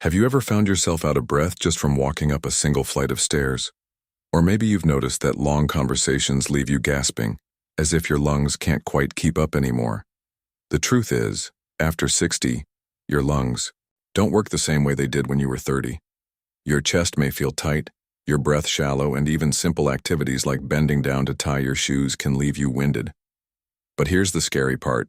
Have you ever found yourself out of breath just from walking up a single flight of stairs? Or maybe you've noticed that long conversations leave you gasping, as if your lungs can't quite keep up anymore. The truth is, after 60, your lungs don't work the same way they did when you were 30. Your chest may feel tight, your breath shallow, and even simple activities like bending down to tie your shoes can leave you winded. But here's the scary part.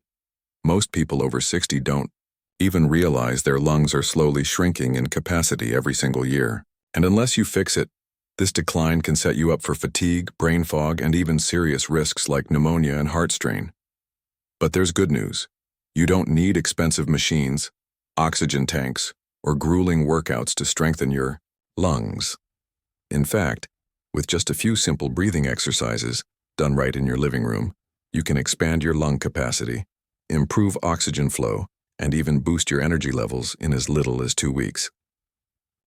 Most people over 60 don't even realize their lungs are slowly shrinking in capacity every single year. And unless you fix it, this decline can set you up for fatigue, brain fog, and even serious risks like pneumonia and heart strain. But there's good news. You don't need expensive machines, oxygen tanks, or grueling workouts to strengthen your lungs. In fact, with just a few simple breathing exercises done right in your living room, you can expand your lung capacity, improve oxygen flow, and even boost your energy levels in as little as 2 weeks.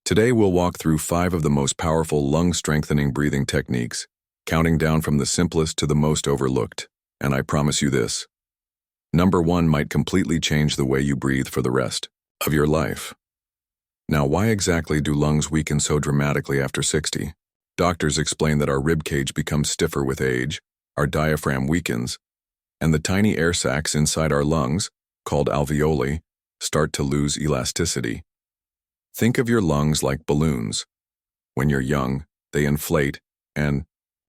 Today we'll walk through 5 of the most powerful lung-strengthening breathing techniques, counting down from the simplest to the most overlooked, and I promise you this. Number 1 might completely change the way you breathe for the rest of your life. Now, why exactly do lungs weaken so dramatically after 60? Doctors explain that our rib cage becomes stiffer with age, our diaphragm weakens, and the tiny air sacs inside our lungs, called alveoli, start to lose elasticity. Think of your lungs like balloons. When you're young, they inflate and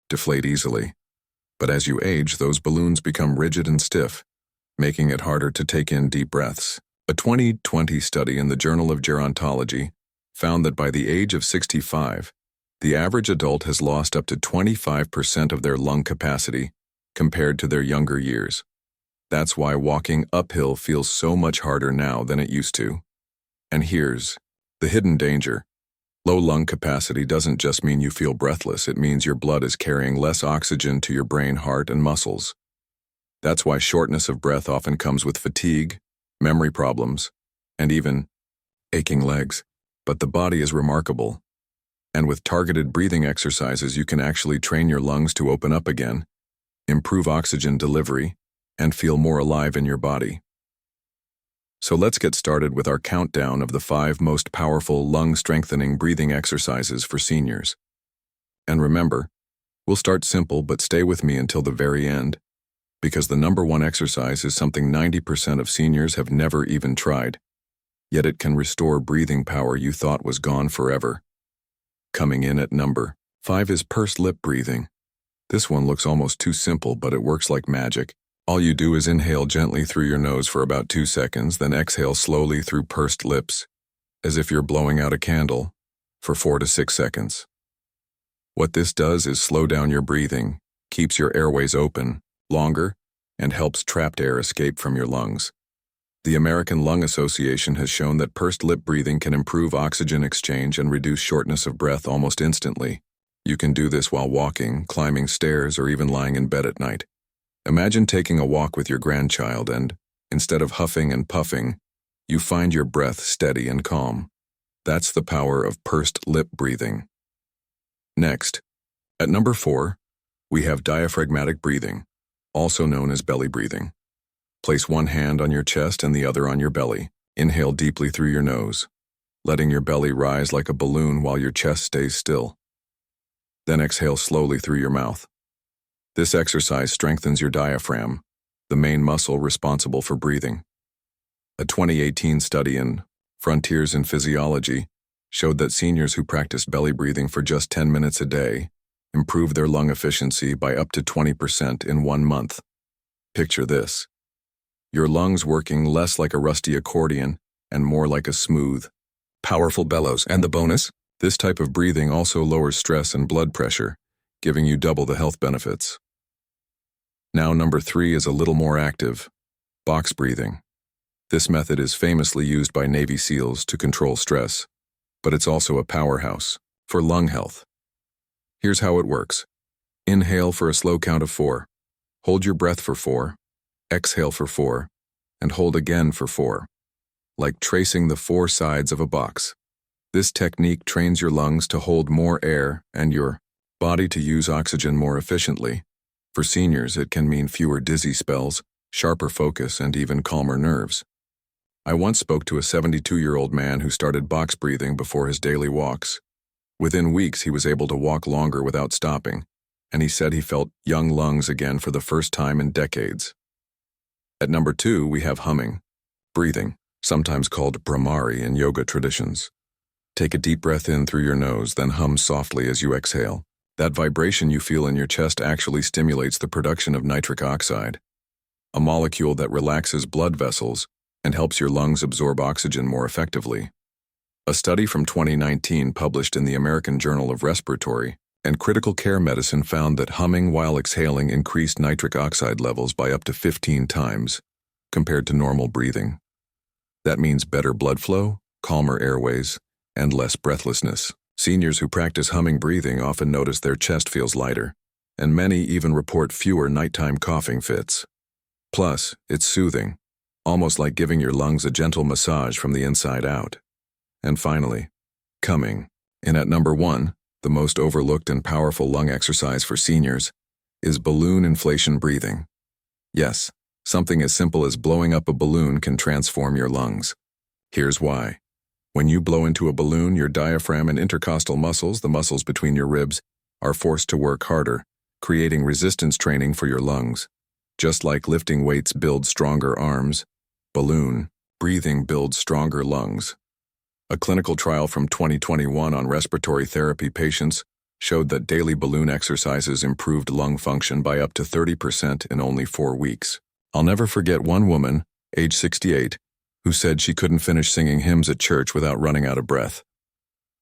deflate easily. But as you age, those balloons become rigid and stiff, making it harder to take in deep breaths. A 2020 study in the Journal of Gerontology found that by the age of 65, the average adult has lost up to 25% of their lung capacity compared to their younger years. That's why walking uphill feels so much harder now than it used to. And here's the hidden danger. Low lung capacity doesn't just mean you feel breathless, it means your blood is carrying less oxygen to your brain, heart, and muscles. That's why shortness of breath often comes with fatigue, memory problems, and even aching legs. But the body is remarkable. And with targeted breathing exercises, you can actually train your lungs to open up again, improve oxygen delivery, and feel more alive in your body. So let's get started with our countdown of the 5 most powerful lung-strengthening breathing exercises for seniors. And remember, we'll start simple, but stay with me until the very end, because the number 1 exercise is something 90% of seniors have never even tried, yet it can restore breathing power you thought was gone forever. Coming in at number 5 is pursed lip breathing. This one looks almost too simple, but it works like magic. All you do is inhale gently through your nose for about 2 seconds, then exhale slowly through pursed lips, as if you're blowing out a candle, for 4 to 6 seconds. What this does is slow down your breathing, keeps your airways open longer, and helps trapped air escape from your lungs. The American Lung Association has shown that pursed lip breathing can improve oxygen exchange and reduce shortness of breath almost instantly. You can do this while walking, climbing stairs, or even lying in bed at night. Imagine taking a walk with your grandchild and, instead of huffing and puffing, you find your breath steady and calm. That's the power of pursed lip breathing. Next, at number 4, we have diaphragmatic breathing, also known as belly breathing. Place one hand on your chest and the other on your belly. Inhale deeply through your nose, letting your belly rise like a balloon while your chest stays still. Then exhale slowly through your mouth. This exercise strengthens your diaphragm, the main muscle responsible for breathing. A 2018 study in Frontiers in Physiology showed that seniors who practiced belly breathing for just 10 minutes a day improved their lung efficiency by up to 20% in 1 month. Picture this: your lungs working less like a rusty accordion and more like a smooth, powerful bellows. And the bonus? This type of breathing also lowers stress and blood pressure, giving you double the health benefits. Now number 3 is a little more active: box breathing. This method is famously used by Navy SEALs to control stress, but it's also a powerhouse for lung health. Here's how it works. Inhale for a slow count of 4. Hold your breath for 4. Exhale for 4. And hold again for 4. Like tracing the 4 sides of a box. This technique trains your lungs to hold more air and your body to use oxygen more efficiently. For seniors, it can mean fewer dizzy spells, sharper focus, and even calmer nerves. I once spoke to a 72-year-old man who started box breathing before his daily walks. Within weeks, he was able to walk longer without stopping, and he said he felt young lungs again for the first time in decades. At number 2, we have humming, breathing, sometimes called Brahmari in yoga traditions. Take a deep breath in through your nose, then hum softly as you exhale. That vibration you feel in your chest actually stimulates the production of nitric oxide, a molecule that relaxes blood vessels and helps your lungs absorb oxygen more effectively. A study from 2019 published in the American Journal of Respiratory and Critical Care Medicine found that humming while exhaling increased nitric oxide levels by up to 15 times compared to normal breathing. That means better blood flow, calmer airways, and less breathlessness. Seniors who practice humming breathing often notice their chest feels lighter, and many even report fewer nighttime coughing fits. Plus, it's soothing, almost like giving your lungs a gentle massage from the inside out. And finally, coming in at number 1, the most overlooked and powerful lung exercise for seniors is balloon inflation breathing. Yes, something as simple as blowing up a balloon can transform your lungs. Here's why. When you blow into a balloon, your diaphragm and intercostal muscles, the muscles between your ribs, are forced to work harder, creating resistance training for your lungs. Just like lifting weights builds stronger arms, balloon breathing builds stronger lungs. A clinical trial from 2021 on respiratory therapy patients showed that daily balloon exercises improved lung function by up to 30% in only 4 weeks. I'll never forget one woman, age 68, who said she couldn't finish singing hymns at church without running out of breath.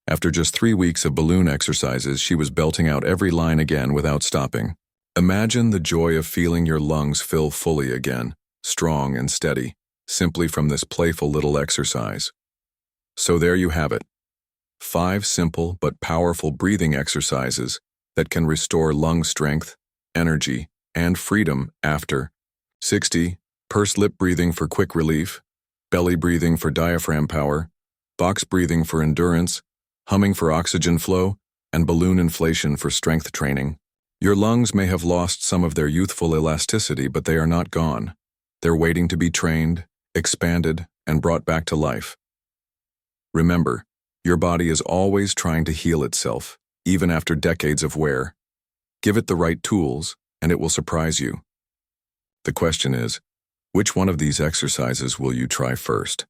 After just 3 weeks of balloon exercises, she was belting out every line again without stopping. Imagine the joy of feeling your lungs fill fully again, strong and steady, simply from this playful little exercise. So there you have it. 5 simple but powerful breathing exercises that can restore lung strength, energy, and freedom after 60, pursed lip breathing for quick relief, belly breathing for diaphragm power, box breathing for endurance, humming for oxygen flow, and balloon inflation for strength training. Your lungs may have lost some of their youthful elasticity, but they are not gone. They're waiting to be trained, expanded, and brought back to life. Remember, your body is always trying to heal itself, even after decades of wear. Give it the right tools, and it will surprise you. The question is, which one of these exercises will you try first?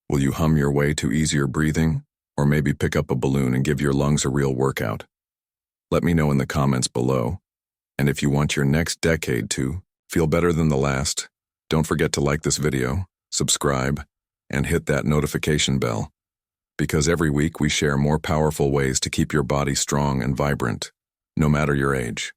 Will you hum your way to easier breathing, or maybe pick up a balloon and give your lungs a real workout? Let me know in the comments below. And if you want your next decade to feel better than the last, don't forget to like this video, subscribe, and hit that notification bell. Because every week we share more powerful ways to keep your body strong and vibrant, no matter your age.